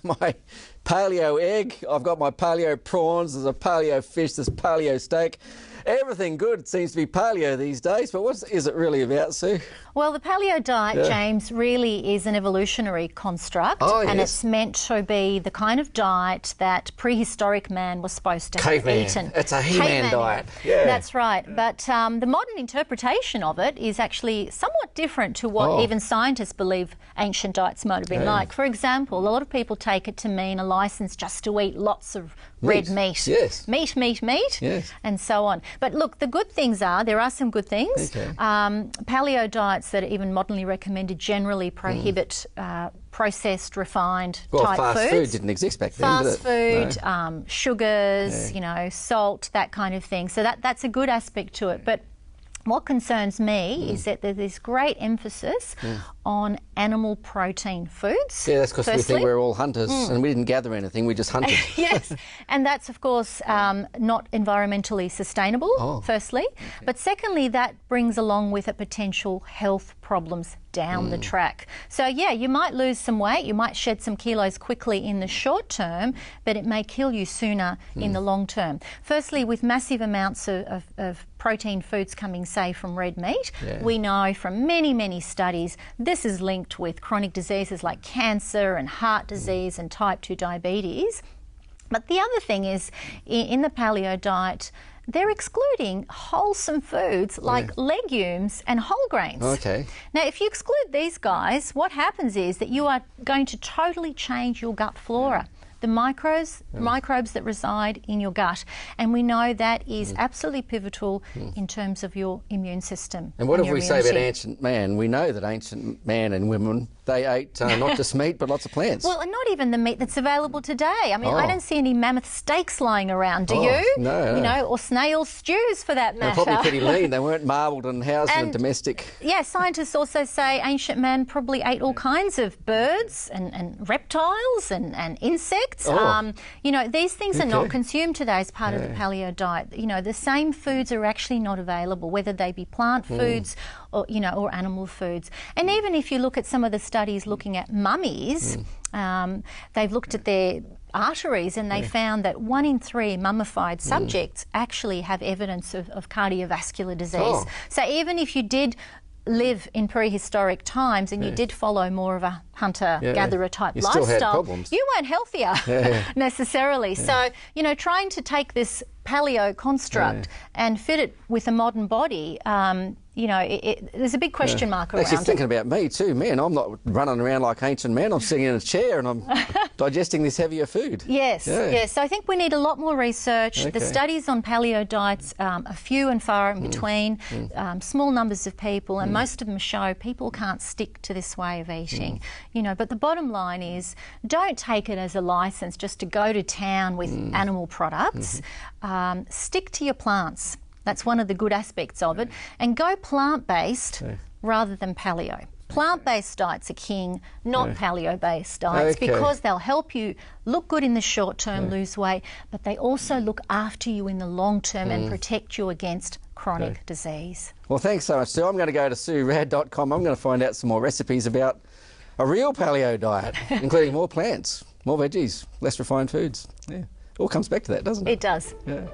my paleo egg. I've got my paleo prawns. There's a paleo fish. There's paleo steak. Everything good seems to be paleo these days, but what is it really about, Sue? Well, the paleo diet, James, really is an evolutionary construct, and it's meant to be the kind of diet that prehistoric man was supposed to have eaten. It's a He-Man diet. Yeah. That's right. But the modern interpretation of it is actually somewhat different to what even scientists believe ancient diets might have been like. For example, a lot of people take it to mean a license just to eat lots of red meat. Yes. Meat, yes. and so on. But look, the good things are, there are some good things. Okay. Paleo diets that are even modernly recommended generally prohibit processed, refined type foods. Well, fast food didn't exist back then, did it? Fast food, sugars, you know, salt, that kind of thing. So that's a good aspect to it. But what concerns me is that there's this great emphasis on animal protein foods. Yeah, that's because we think we're all hunters and we didn't gather anything, we just hunted. Yes, and that's of course not environmentally sustainable, firstly. But secondly, that brings along with it potential health problems down the track. So yeah, you might lose some weight, you might shed some kilos quickly in the short term, but it may kill you sooner in the long term. Firstly, with massive amounts of protein foods coming, say, from red meat, we know from many studies this is linked with chronic diseases like cancer and heart disease and type 2 diabetes. But the other thing is, in the paleo diet, they're excluding wholesome foods like legumes and whole grains. Okay. Now, if you exclude these guys, what happens is that you are going to totally change your gut flora. The microbes that reside in your gut. And we know that is absolutely pivotal in terms of your immune system. And what if we say about ancient man? We know that ancient man and women, they ate not just meat, but lots of plants. Well, and not even the meat that's available today. I mean, I don't see any mammoth steaks lying around, do you? No. You know, or snail stews for that matter. They're probably pretty lean. They weren't marbled and housed in a domestic. Yeah, scientists also say ancient man probably ate all kinds of birds and reptiles and insects. You know, these things are not consumed today as part of the paleo diet. You know, the same foods are actually not available, whether they be plant foods or, you know, or animal foods. And even if you look at some of the studies looking at mummies, they've looked at their arteries and they found that 1 in 3 mummified subjects actually have evidence of cardiovascular disease. So even if you did live in prehistoric times and you did follow more of a hunter-gatherer type lifestyle, still had problems. You weren't healthier necessarily. So, you know, trying to take this paleo construct and fit it with a modern body, you know, there's a big question mark around it. Actually thinking about me too, man, I'm not running around like ancient man, I'm sitting in a chair and I'm digesting this heavier food. Yes, yes. So I think we need a lot more research. The studies on paleo diets are few and far in between, small numbers of people, and most of them show people can't stick to this way of eating. You know, but the bottom line is, don't take it as a license just to go to town with animal products. Stick to your plants. That's one of the good aspects of it. And go plant-based rather than paleo. Plant-based diets are king, not paleo-based diets, because they'll help you look good in the short term, lose weight, but they also look after you in the long term and protect you against chronic disease. Well, thanks so much, Sue. I'm going to go to SueRad.com. I'm going to find out some more recipes about a real paleo diet, including more plants, more veggies, less refined foods. Yeah, it all comes back to that, doesn't it? It does. Yeah.